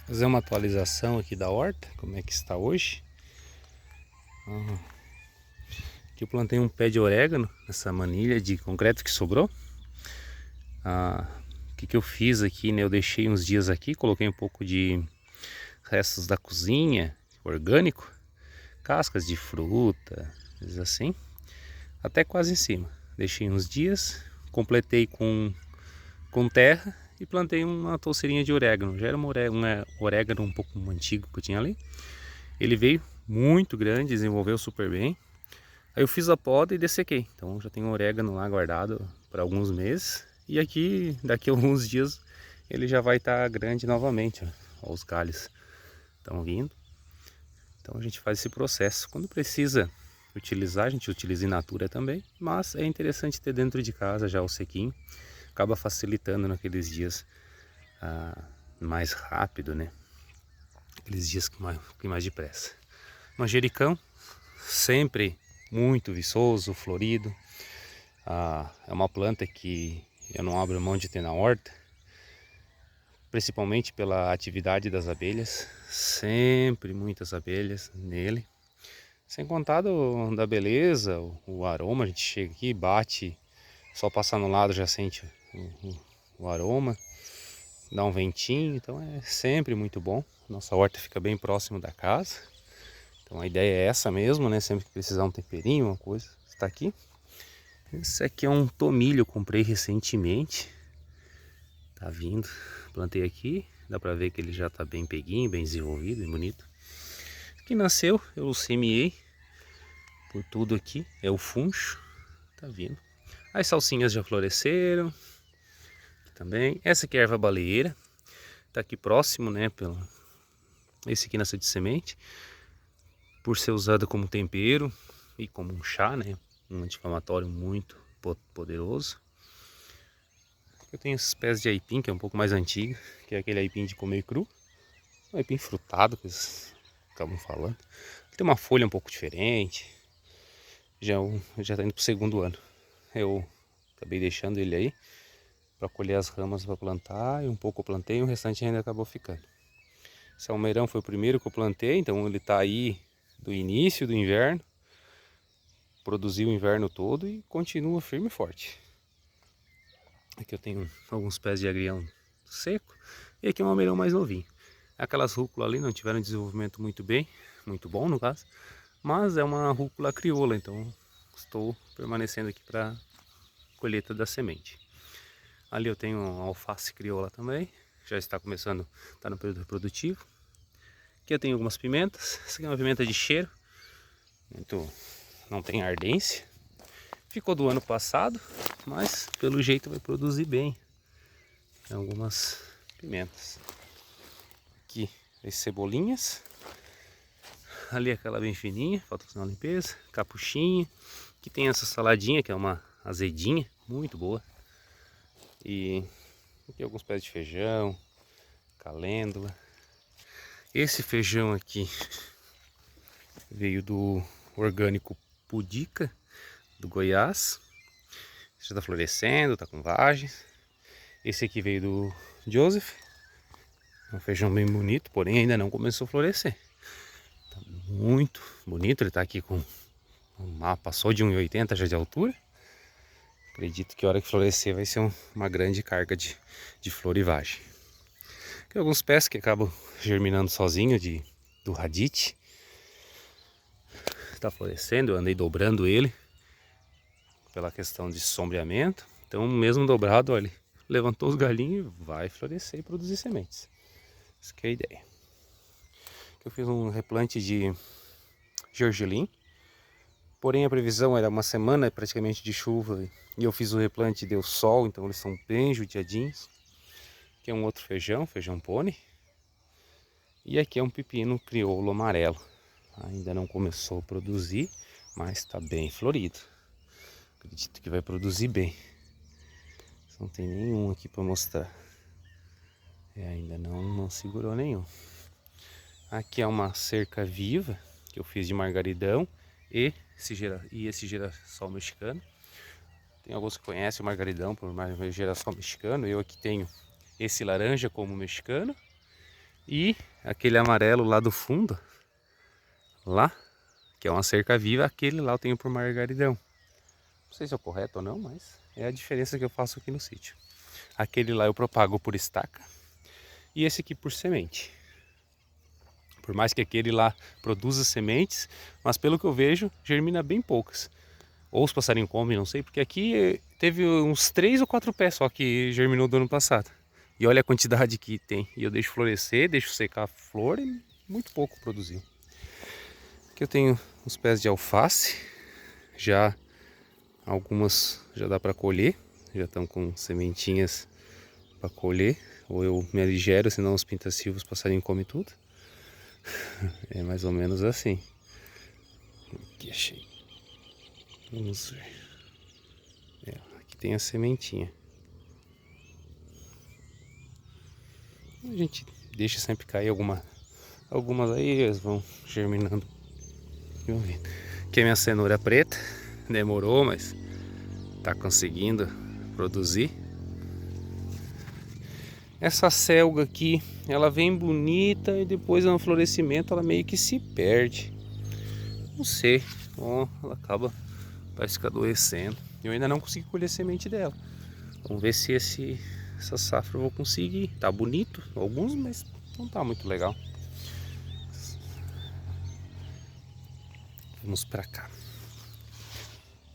Fazer uma atualização aqui da horta, como é que está hoje. Aqui eu plantei um pé de orégano nessa manilha de concreto que sobrou. O que eu fiz aqui, né? Eu deixei uns dias aqui, coloquei um pouco de restos da cozinha, orgânico, cascas de fruta, coisas assim, até quase em cima. Deixei uns dias, completei com terra e plantei uma touceirinha de orégano. Já era um orégano um pouco antigo que eu tinha ali. Ele veio muito grande, desenvolveu super bem. Aí eu fiz a poda e dessequei. Então já tem um orégano lá guardado por alguns meses. E aqui, daqui a alguns dias, ele já vai estar grande novamente. Ó, os galhos estão vindo. Então a gente faz esse processo. Quando precisa utilizar, a gente utiliza in natura também. Mas é interessante ter dentro de casa já o sequinho. Acaba facilitando naqueles dias mais rápido, né? Aqueles dias que mais depressa. Manjericão, sempre muito viçoso, florido. É uma planta que eu não abro mão de ter na horta, principalmente pela atividade das abelhas. Sempre muitas abelhas nele. Sem contar da beleza, o aroma. A gente chega aqui, bate, só passar no lado já sente o aroma. Dá um ventinho, então é sempre muito bom. Nossa horta fica bem próximo da casa. Então a ideia é essa mesmo, né? Sempre que precisar um temperinho, uma coisa, está aqui. Esse aqui é um tomilho, eu comprei recentemente. Tá vindo. Plantei aqui, dá pra ver que ele já tá bem peguinho, bem desenvolvido, bem bonito. Que nasceu, eu semeei por tudo aqui, é o funcho, tá vindo. As salsinhas já floresceram, aqui também. Essa aqui é a erva baleeira, tá aqui próximo, né? Esse aqui nasceu de semente, por ser usado como tempero e como um chá, né? Um anti-inflamatório muito poderoso. Eu tenho esses pés de aipim, que é um pouco mais antigo, que é aquele aipim de comer cru. Um aipim frutado, que eles acabam falando. Tem uma folha um pouco diferente. Já está indo para o segundo ano. Eu acabei deixando ele aí para colher as ramas para plantar. E um pouco eu plantei e o restante ainda acabou ficando. Esse almeirão foi o primeiro que eu plantei, então ele está aí do início do inverno. Produziu o inverno todo e continua firme e forte. Aqui eu tenho alguns pés de agrião seco e aqui é um almeirão mais novinho. Aquelas rúculas ali não tiveram desenvolvimento muito bom no caso, mas é uma rúcula crioula, então estou permanecendo aqui para colheita da semente. Ali eu tenho alface crioula também, já está começando, está no período reprodutivo. Aqui eu tenho algumas pimentas, essa aqui é uma pimenta de cheiro, não tem ardência. Ficou do ano passado, mas pelo jeito vai produzir bem. Tem algumas pimentas. Aqui as cebolinhas. Ali aquela bem fininha, falta fazer uma limpeza. Capuchinha. Aqui tem essa saladinha que é uma azedinha, muito boa. E aqui alguns pés de feijão, calêndula. Esse feijão aqui veio do orgânico Pudica, do Goiás. Já está florescendo, está com vagens. Esse aqui veio do Joseph. É um feijão bem bonito, porém ainda não começou a florescer. Tá muito bonito, ele está aqui com passou de 1,80 já de altura. Acredito que a hora que florescer vai ser uma grande carga de florivagem. Tem alguns pés que acabam germinando sozinho do radite. Está florescendo, eu andei dobrando ele pela questão de sombreamento. Então mesmo dobrado, olha, levantou os galinhos e vai florescer e produzir sementes. Essa que é a ideia. Aqui eu fiz um replante de gergelim. Porém a previsão era uma semana praticamente de chuva e eu fiz o replante e deu sol, então eles são bem judiadinhos. Aqui é um outro feijão, feijão pônei. E aqui é um pepino crioulo amarelo. Ainda não começou a produzir, mas está bem florido. Acredito que vai produzir bem. Não tem nenhum aqui para mostrar. Ainda não segurou nenhum. Aqui é uma cerca viva que eu fiz de margaridão e esse girassol mexicano. Tem alguns que conhecem o margaridão por girassol mexicano. Eu aqui tenho esse laranja como mexicano E aquele amarelo lá do fundo, lá, que é uma cerca viva, aquele lá eu tenho por margaridão. Não sei se é o correto ou não, mas é a diferença que eu faço aqui no sítio. Aquele lá eu propago por estaca e esse aqui por semente. Por mais que aquele lá produza sementes, mas pelo que eu vejo, germina bem poucas. Ou os passarinhos comem, não sei, porque aqui teve uns 3 ou 4 pés só que germinou do ano passado. E olha a quantidade que tem. E eu deixo florescer, deixo secar a flor e muito pouco produziu. Aqui eu tenho uns pés de alface, já algumas já dá para colher, já estão com sementinhas para colher. Ou eu me aligero, senão os pinta-silvos, os passarinhos comem tudo. É mais ou menos assim. Aqui achei. Vamos ver. Aqui tem a sementinha. A gente deixa sempre cair algumas aí, eles vão germinando. Aqui é minha cenoura preta. Demorou, mas tá conseguindo produzir. Essa selga aqui, ela vem bonita e depois no florescimento ela meio que se perde. Não sei, ó, ela acaba, parece que adoecendo. Eu ainda não consegui colher semente dela. Vamos ver se essa safra eu vou conseguir. Tá bonito, alguns, mas não tá muito legal. Vamos pra cá.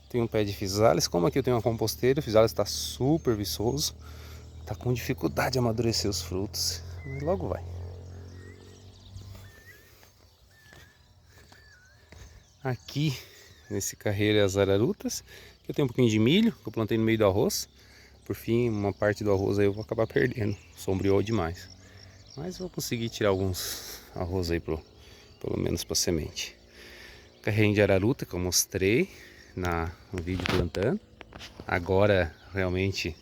Tem um pé de Physalis. Como aqui eu tenho uma composteira, o Physalis está super viçoso. Tá com dificuldade de amadurecer os frutos. Mas logo vai. Aqui, nesse carreiro é as ararutas. Aqui eu tenho um pouquinho de milho, que eu plantei no meio do arroz. Por fim, uma parte do arroz aí eu vou acabar perdendo. Sombreou demais. Mas vou conseguir tirar alguns arroz aí pelo menos para semente. Carreirinho de araruta que eu mostrei no vídeo plantando. Agora realmente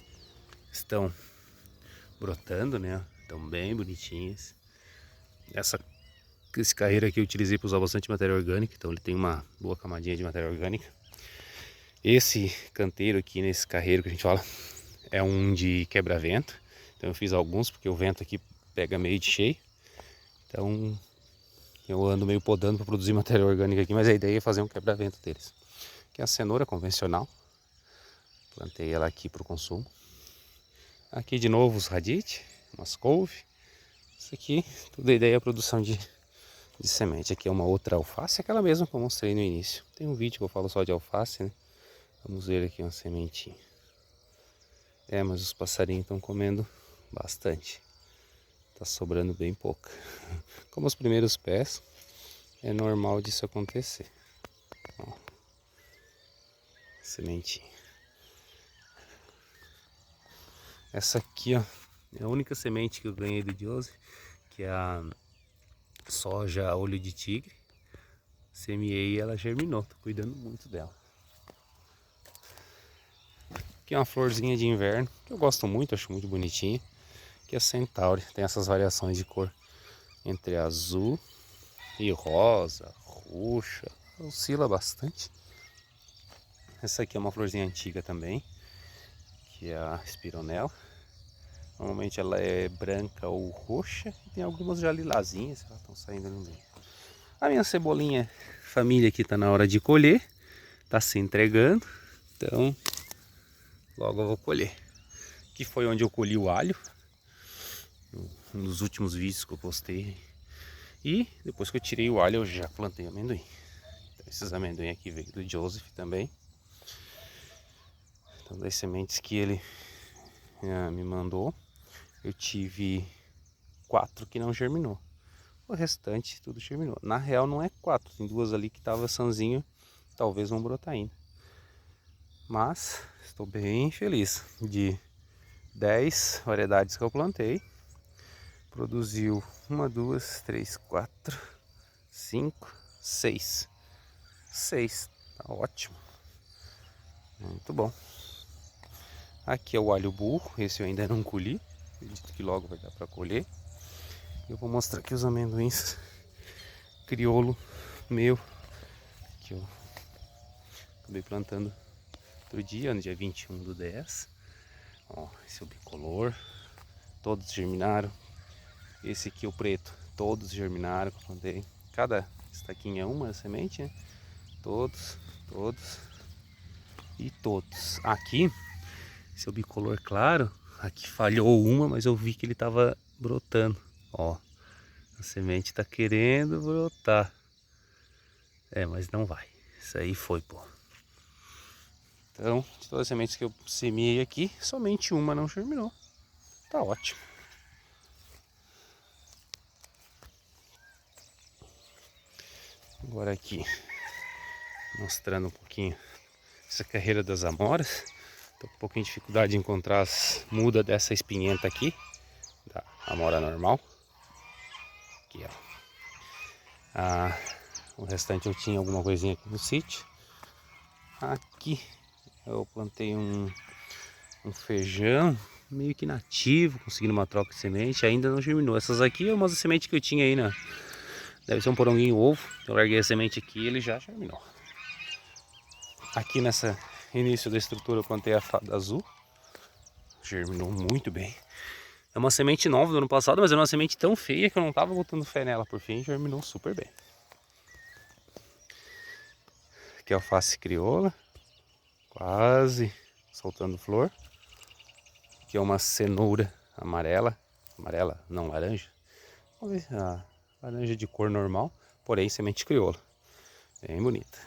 estão brotando, né? Estão bem bonitinhas. Esse carreiro aqui eu utilizei para usar bastante matéria orgânica, então ele tem uma boa camadinha de matéria orgânica. Esse canteiro aqui nesse carreiro que a gente fala é um de quebra-vento. Então eu fiz alguns porque o vento aqui pega meio de cheio. Então eu ando meio podando para produzir matéria orgânica aqui, mas a ideia é fazer um quebra-vento deles. Aqui é a cenoura convencional. Plantei ela aqui para o consumo. Aqui de novo os radite, umas couve. Isso aqui, tudo a ideia é a produção de semente. Aqui é uma outra alface, aquela mesma que eu mostrei no início. Tem um vídeo que eu falo só de alface, né? Vamos ver aqui uma sementinha. Mas os passarinhos estão comendo bastante. Tá sobrando bem pouca. Como os primeiros pés, é normal disso acontecer. Ó, sementinha. Essa aqui, ó, é a única semente que eu ganhei do Joseph, que é a soja olho de tigre. Semeei e ela germinou, tô cuidando muito dela. Aqui é uma florzinha de inverno, que eu gosto muito, acho muito bonitinha. Que é a Centauri, tem essas variações de cor entre azul e rosa, roxa, oscila bastante. Essa aqui é uma florzinha antiga também, que é a Spironella. Normalmente ela é branca ou roxa, e tem algumas já lilazinhas, elas estão saindo no meio. A minha cebolinha família aqui está na hora de colher, está se entregando, então logo eu vou colher. Aqui foi onde eu colhi o alho, um dos últimos vídeos que eu postei. E depois que eu tirei o alho eu já plantei amendoim. Então, esses amendoim aqui veio do Joseph também. Então das sementes que ele me mandou, eu tive 4 que não germinou. O restante tudo germinou. Na real não é 4, tem 2 ali que tava sanzinho, talvez vão brotar ainda. Mas estou bem feliz de 10 variedades que eu plantei. Produziu 1, 2, 3, 4, 5, 6. 6, tá ótimo. Muito bom. Aqui é o alho burro, esse eu ainda não colhi. Acredito que logo vai dar para colher. Eu vou mostrar aqui os amendoins crioulo meu, que eu acabei plantando outro dia, no dia 21/10. Ó, esse é o bicolor. Todos germinaram. Esse aqui, o preto, todos germinaram, que eu plantei. Cada estaquinha é uma semente, né? Todos e todos. Aqui, esse é o bicolor claro. Aqui falhou uma, mas eu vi que ele tava brotando. Ó, a semente tá querendo brotar. É, mas não vai. Isso aí foi, pô. Então, de todas as sementes que eu semeei aqui, somente uma não germinou. Tá ótimo. Agora aqui, mostrando um pouquinho essa carreira das amoras. Tô com um pouquinho de dificuldade de encontrar as mudas dessa espinhenta aqui, da amora normal. Aqui, ó. O restante eu tinha alguma coisinha aqui no sítio. Aqui eu plantei um feijão meio que nativo, conseguindo uma troca de semente, ainda não germinou. Essas aqui é umas sementes que eu tinha aí, né? Deve ser um poronguinho ovo. Eu larguei a semente aqui e ele já germinou. Aqui nessa início da estrutura eu plantei a fada azul. Germinou muito bem. É uma semente nova do ano passado, mas era uma semente tão feia que eu não estava botando fé nela. Por fim, germinou super bem. Aqui é a alface crioula, quase soltando flor. Aqui é uma cenoura amarela, não, laranja. Vamos ver, laranja de cor normal, porém semente crioula, bem bonita.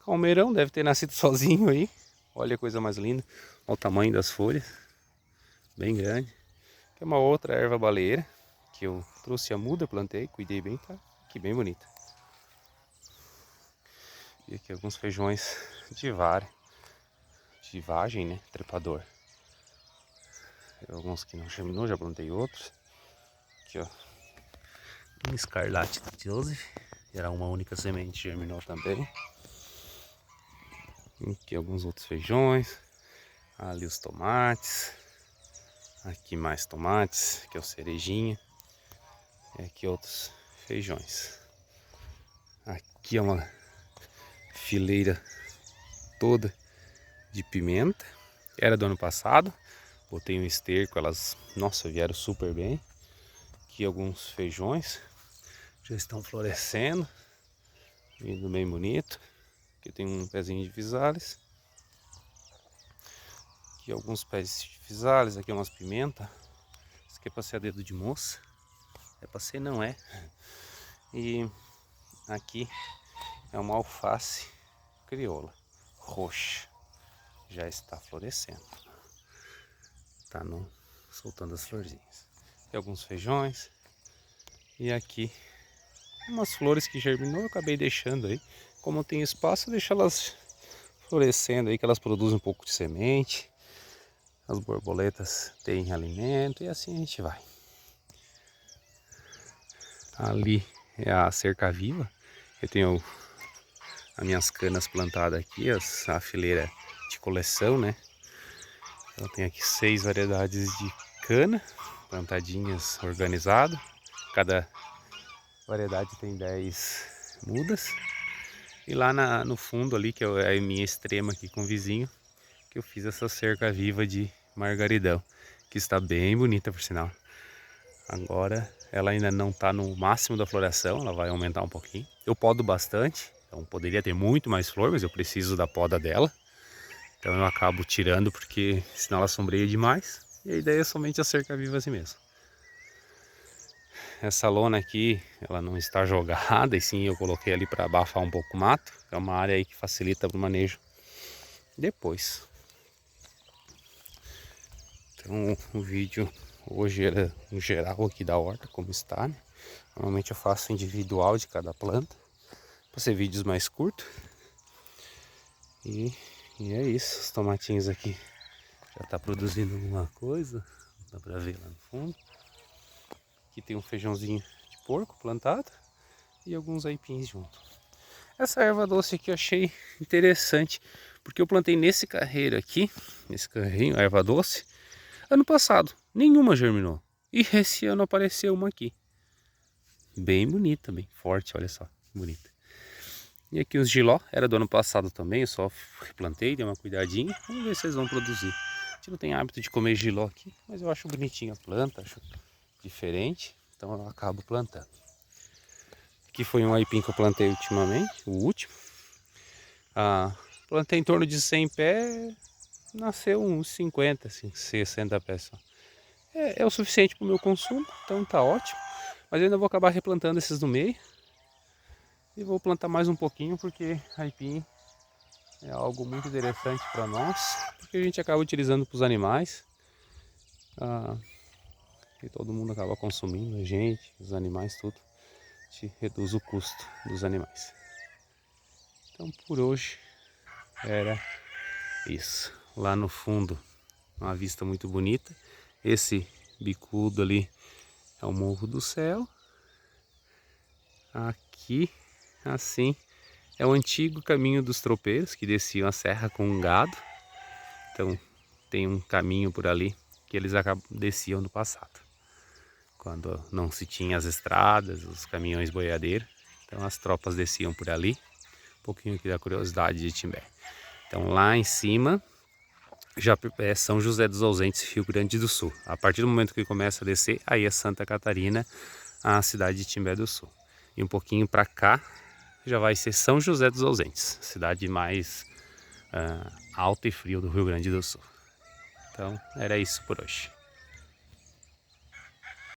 Calmeirão deve ter nascido sozinho aí. Olha a coisa mais linda, olha o tamanho das folhas, bem grande. Aqui é uma outra erva baleeira que eu trouxe a muda, plantei, cuidei bem, tá aqui bem bonita. E aqui alguns feijões de vagem, né, trepador. Alguns que não germinou, já plantei outros. Aqui, ó, um escarlate da Joseph, era uma única semente, germinou também. Aqui alguns outros feijões. Ali os tomates. Aqui mais tomates, que é o cerejinha. E aqui outros feijões. Aqui é uma fileira toda de pimenta. Era do ano passado. Botei um esterco, elas, nossa, vieram super bem. Aqui alguns feijões já estão florescendo, vindo bem bonito. Aqui tem um pezinho de visales. Aqui alguns pés de visales, aqui umas pimentas. Isso aqui é para ser a dedo de moça. É para ser, não é. E aqui é uma alface crioula, roxa. Já está florescendo. Tá soltando as florzinhas. Aqui alguns feijões. E aqui umas flores que germinou, eu acabei deixando aí. Como tem espaço, deixa elas florescendo aí, que elas produzem um pouco de semente. As borboletas têm alimento e assim a gente vai. Ali é a cerca viva. Eu tenho as minhas canas plantadas aqui, a fileira de coleção, né? Eu tenho aqui 6 variedades de cana, plantadinhas organizado. Cada variedade tem 10 mudas. E lá no fundo ali, que é a minha extrema aqui com o vizinho, que eu fiz essa cerca viva de margaridão, que está bem bonita por sinal. Agora ela ainda não está no máximo da floração, ela vai aumentar um pouquinho. Eu podo bastante, então poderia ter muito mais flor, mas eu preciso da poda dela. Então eu acabo tirando porque senão ela sombreia demais. E a ideia é somente a cerca viva assim mesmo. Essa lona aqui, ela não está jogada, e sim eu coloquei ali para abafar um pouco o mato. É uma área aí que facilita o manejo depois. Então o vídeo hoje era um geral aqui da horta, como está, né? Normalmente eu faço individual de cada planta, para ser vídeos mais curtos. E é isso, os tomatinhos aqui já tá produzindo alguma coisa, dá para ver lá no fundo. Aqui tem um feijãozinho de porco plantado e alguns aipins junto. Essa erva doce aqui eu achei interessante, porque eu plantei nesse carreiro aqui, nesse carrinho, erva doce, ano passado. Nenhuma germinou. E esse ano apareceu uma aqui. Bem bonita, bem forte, olha só, bonita. E aqui os giló, era do ano passado também, eu só replantei, dei uma cuidadinha. Vamos ver se eles vão produzir. A gente não tem hábito de comer giló aqui, mas eu acho bonitinha a planta, acho diferente, então eu acabo plantando. Aqui foi um aipim que eu plantei ultimamente, o último. Plantei em torno de 100 pés, nasceu uns 50, assim, 60 pés só. É o suficiente para o meu consumo, então tá ótimo. Mas eu ainda vou acabar replantando esses no meio. E vou plantar mais um pouquinho, porque aipim é algo muito interessante para nós, porque a gente acaba utilizando para os animais. E todo mundo acaba consumindo, a gente, os animais, tudo. A gente reduz o custo dos animais. Então por hoje era isso. Lá no fundo, uma vista muito bonita. Esse bicudo ali é o Morro do Céu. Aqui, assim, é o antigo caminho dos tropeiros que desciam a serra com um gado. Então tem um caminho por ali que eles desciam no passado, quando não se tinha as estradas, os caminhões boiadeiros. Então as tropas desciam por ali. Um pouquinho aqui da curiosidade de Timbé. Então lá em cima já é São José dos Ausentes, Rio Grande do Sul. A partir do momento que começa a descer, aí é Santa Catarina, a cidade de Timbé do Sul. E um pouquinho para cá já vai ser São José dos Ausentes, cidade mais alta e frio do Rio Grande do Sul. Então era isso por hoje.